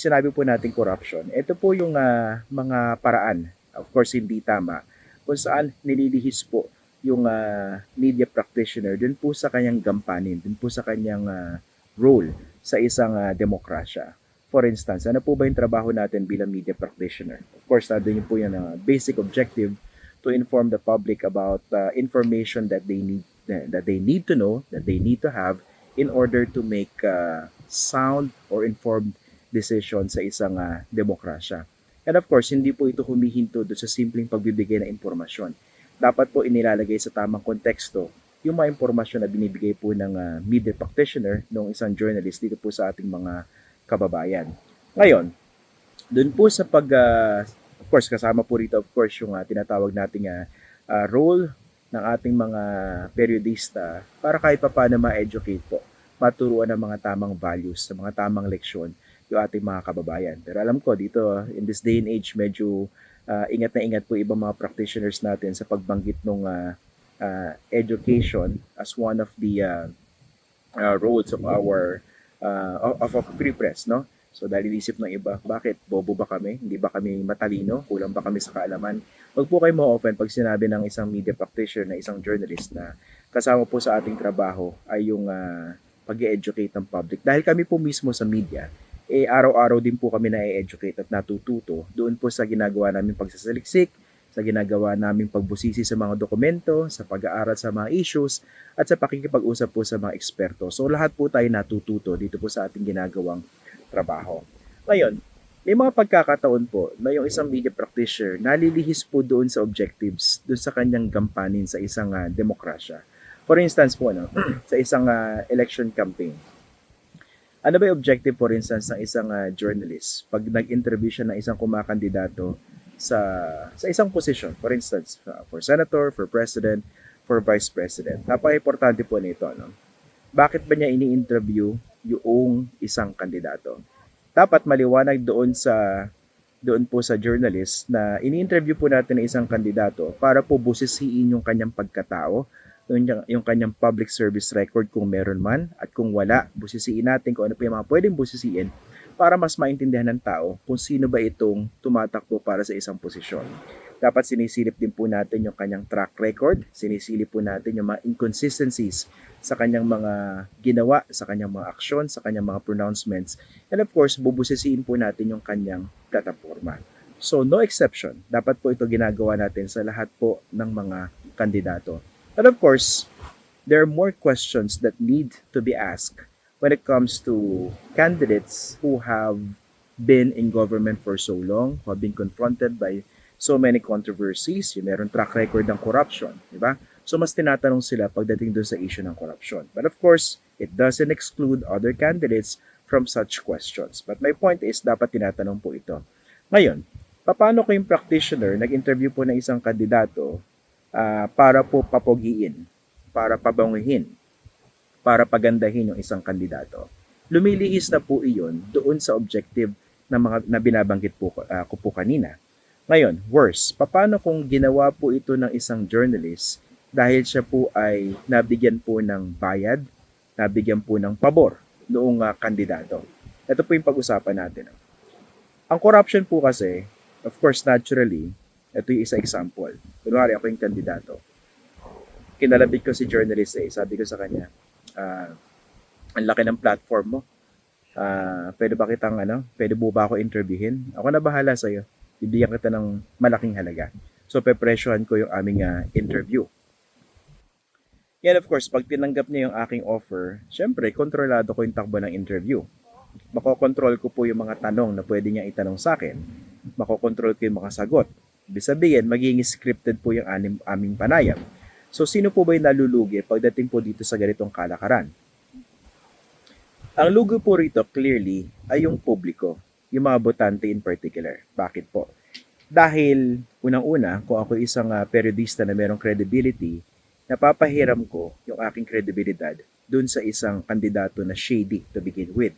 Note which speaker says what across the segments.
Speaker 1: sinabi po natin corruption, ito po yung mga paraan, of course hindi tama, kung saan nililihis po yung media practitioner dun po sa kanyang gampanin, dun po sa kanyang role sa isang demokrasya. For instance, ano po ba yung trabaho natin bilang media practitioner? Of course, nandun yun po yung basic objective to inform the public about information that they need to know, that they need to have in order to make sound or informed decision sa isang demokrasya. And of course, hindi po ito humihinto doon sa simpleng pagbibigay ng impormasyon. Dapat po inilalagay sa tamang konteksto yung mga impormasyon na binibigay po ng media practitioner ng isang journalist dito po sa ating mga kababayan. Ngayon, doon po sa of course, kasama po rito of course yung tinatawag nating role ng ating mga periodista para kahit pa paano ma-educate po, maturuan ng mga tamang values, sa mga tamang leksyon yung ating mga kababayan. Pero alam ko dito, in this day and age, medyo ingat na ingat po ibang mga practitioners natin sa pagbanggit ng education as one of the roles of our of a free press, no? So dahil inisip ng iba, bakit? Bobo ba kami? Hindi ba kami matalino? Kulang ba kami sa kaalaman? Huwag po kayo ma-open pag sinabi ng isang media practitioner, na isang journalist na kasama po sa ating trabaho ay yung pag-educate ng public. Dahil kami po mismo sa media, araw-araw din po kami na-educate at natututo doon po sa ginagawa namin pagsasaliksik, sa ginagawa namin pagbusisi sa mga dokumento, sa pag-aaral sa mga issues, at sa pakikipag-usap po sa mga eksperto. So lahat po tayo natututo dito po sa ating ginagawang trabaho. Ngayon, may mga pagkakataon po na yung isang media practitioner nalilihis po doon sa objectives, doon sa kanyang gampanin sa isang demokrasya. For instance po, sa isang election campaign, ano ba yung objective for instance ng isang journalist pag nag-interview siya ng isang kumakandidato sa isang posisyon, for instance, for senator, for president, for vice president. Napaka-importante po nito, no? Bakit ba niya ini-interview yung isang kandidato? Dapat maliwanag doon po sa journalist na ini-interview po natin ng isang kandidato para po busisiin yung kanyang pagkatao, yung kanyang public service record kung meron man, at kung wala, busisiin natin kung ano pa yung mga pwedeng busisiin para mas maintindihan ng tao kung sino ba itong tumatakbo para sa isang posisyon. Dapat sinisilip din po natin yung kanyang track record, sinisilip po natin yung mga inconsistencies sa kanyang mga ginawa, sa kanyang mga aksyon, sa kanyang mga pronouncements, and of course, bubusisiin po natin yung kanyang plataforma. So, no exception. Dapat po ito ginagawa natin sa lahat po ng mga kandidato. And of course, there are more questions that need to be asked when it comes to candidates who have been in government for so long, who have been confronted by so many controversies, yung meron track record ng corruption, di ba? So mas tinatanong sila pagdating doon sa issue ng corruption. But of course, it doesn't exclude other candidates from such questions. But my point is, dapat tinatanong po ito. Ngayon, paano ko yung practitioner nag-interview po ng isang kandidato para po papogiin, para pabanguhin, para pagandahin yung isang kandidato? Lumilihis na po iyon doon sa objective na binabanggit po ko po kanina. Ngayon, worse, paano kung ginawa po ito ng isang journalist dahil siya po ay nabigyan po ng bayad, nabigyan po ng pabor noong kandidato? Ito po yung pag-usapan natin. Ang corruption po kasi, of course, naturally, ito yung isa example. Kunwari ako yung kandidato. Kinalabit ko si journalist sabi ko sa kanya, ang laki ng platform mo. Pwede ba kitang pwede mo ba ako interviewin? Ako na bahala sa'yo. Bibigyan kita ng malaking halaga. So, pepresyohan ko yung aming interview. Yan, of course, pag tinanggap niya yung aking offer, syempre, kontrolado ko yung takbo ng interview. Makokontrol ko po yung mga tanong na pwede niya itanong sa akin. Makokontrol ko yung mga sagot. Ibig sabihin, magiging scripted po yung aming panayam. So, sino po ba yung nalulugi pagdating po dito sa ganitong kalakaran? Ang lugi po rito, clearly, ay yung publiko. Yung mga botante in particular. Bakit po? Dahil, unang-una, kung ako isang periodista na merong credibility, napapahiram ko yung aking kredibilidad dun sa isang kandidato na shady to begin with.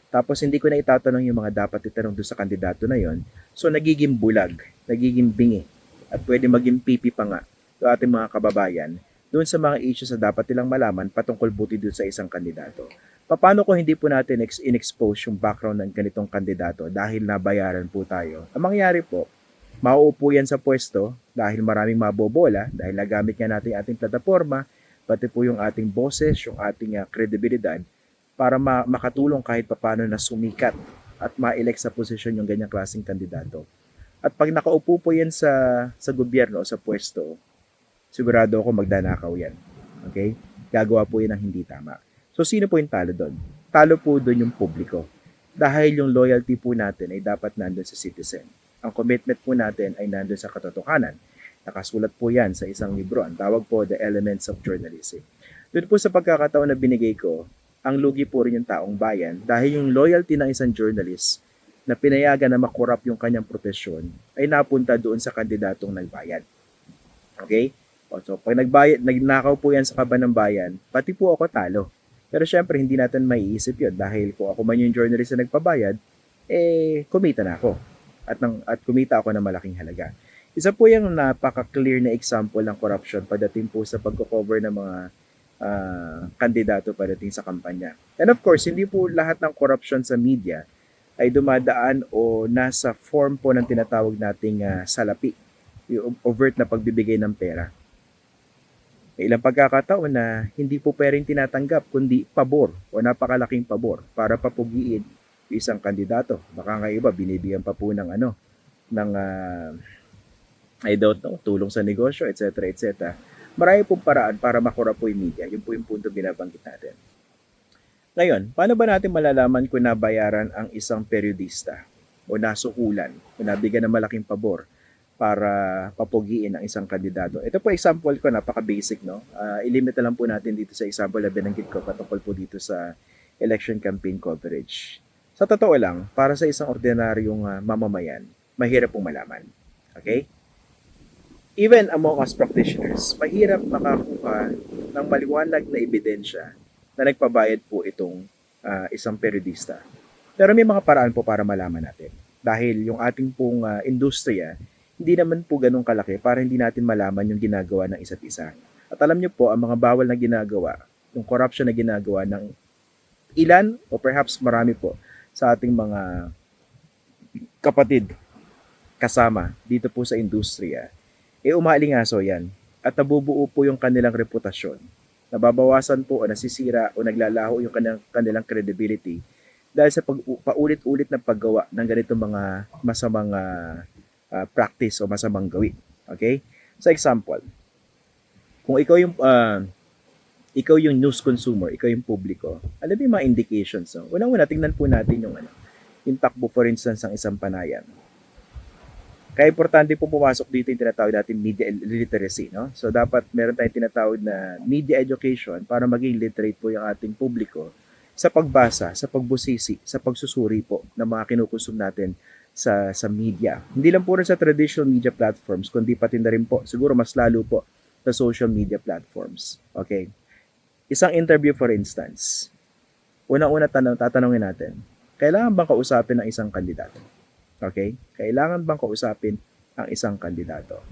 Speaker 1: Tapos, hindi ko na itatanong yung mga dapat itanong dun sa kandidato na yon. So, nagiging bulag, nagiging bingi, at pwede maging pipi pa nga yung ating mga kababayan doon sa mga issues na dapat nilang malaman patungkol buti doon sa isang kandidato. Paano kung hindi po natin in-expose yung background ng ganitong kandidato dahil nabayaran po tayo? Ang mangyayari po, mauupo yan sa pwesto dahil maraming mabobola, dahil nagamit nga natin ating plataforma, pati po yung ating boses, yung ating kredibilidad, para makatulong kahit papano na sumikat at ma-elect sa posisyon yung ganyang klaseng kandidato. At pag nakaupo po yan sa gobyerno o sa pwesto, sigurado ako magdanakaw yan. Okay? Gagawa po yan ng hindi tama. So, sino po yung talo doon? Talo po doon yung publiko. Dahil yung loyalty po natin ay dapat nandun sa citizen. Ang commitment po natin ay nandun sa katotohanan. Nakasulat po yan sa isang libro. Ang tawag po, The Elements of Journalism. Doon po sa pagkakataon na binigay ko, ang lugi po rin yung taong bayan dahil yung loyalty ng isang journalist na pinayagan na makurap yung kanyang profesyon ay napunta doon sa kandidatong nagbayad. Okay? So, pag nagnakaw po yan sa kaban ng bayan, pati po ako talo. Pero syempre, hindi natin maiisip yun dahil kung ako man yung journalist na nagpabayad, kumita na ako. At kumita ako ng malaking halaga. Isa po yung napaka-clear na example ng corruption pagdating po sa pagko-cover ng mga kandidato pagdating sa kampanya. And of course, hindi po lahat ng corruption sa media ay dumadaan o nasa form po ng tinatawag nating salapi, yung overt na pagbibigay ng pera. May ilang pagkakataon na hindi po pwedeng tinatanggap kundi pabor o napakalaking pabor para papugiin yung isang kandidato. Baka nga iba binibigyan pa po ng I don't know, tulong sa negosyo, etc. etc. Marami pong paraan para makura po yung media. Yun po yung punto binabanggit natin. Ngayon, paano ba natin malalaman kung nabayaran ang isang periodista o nasuhulan o nabigyan ng malaking pabor para papugiin ang isang kandidato? Ito po example ko, napaka-basic, no? Ilimit na lang po natin dito sa example na binanggit ko patungkol po dito sa election campaign coverage. Sa totoo lang, para sa isang ordinaryong mamamayan, mahirap pong malaman. Okay? Even among us practitioners, mahirap makakuha ng maliwanag na ebidensya na nagpabayad po itong isang periodista. Pero may mga paraan po para malaman natin. Dahil yung ating pong industriya, hindi naman po ganun kalaki para hindi natin malaman yung ginagawa ng isa't isa. At alam nyo po, ang mga bawal na ginagawa, yung corruption na ginagawa ng ilan o perhaps marami po sa ating mga kapatid kasama dito po sa industriya, umaalingaso yan at nabubuo po yung kanilang reputasyon. Nababawasan po o nasisira o naglalaho yung kanilang credibility dahil sa paulit-ulit na paggawa ng ganitong mga masamang practice o masamang gawin. Okay? Sa example, kung ikaw yung news consumer, ikaw yung publiko, alam mo yung mga indications. No? Unang-una, tingnan po natin yung takbo, for instance, ng isang panayan. Kaya importante po pumasok dito yung tinatawag natin media literacy. No? So, dapat meron tayong tinatawag na media education para maging literate po yung ating publiko sa pagbasa, sa pagbusisi, sa pagsusuri po ng mga kinukonsume natin sa media. Hindi lang po rin sa traditional media platforms, kundi pati na rin po, siguro mas lalo po, sa social media platforms. Okay? Isang interview for instance, unang-una tatanungin natin, kailangan bang kausapin ng isang kandidato? Okay? Kailangan bang kausapin ang isang kandidato?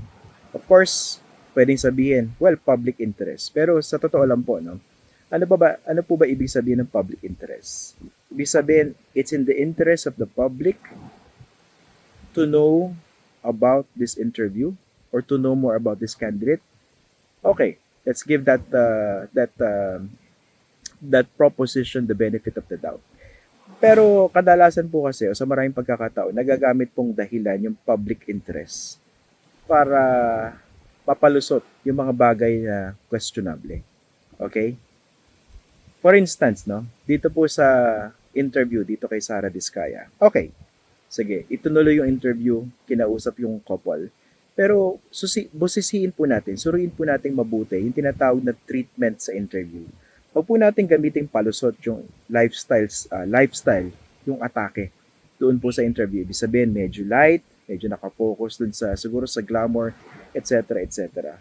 Speaker 1: Of course, pwedeng sabihin, well, public interest. Pero sa totoo lang po, no? Ano po ba ibig sabihin ng public interest? Ibig sabihin, it's in the interest of the public to know about this interview or to know more about this candidate. Okay, let's give that proposition the benefit of the doubt. Pero kadalasan po kasi o sa maraming pagkakataon, nagagamit pong dahilan yung public interest para papalusot yung mga bagay na questionable. Okay? For instance, no, dito po sa interview dito kay Sara Diskaya. Okay. Sige, itunuloy yung interview, kinausap yung couple. Pero busisiin po natin, suriin po natin mabuti yung tinatawag na treatment sa interview. Huwag po natin gamitin palusot yung lifestyle, yung atake doon po sa interview. Ibig sabihin, medyo light, medyo nakafocus doon siguro sa glamour, etc. etc.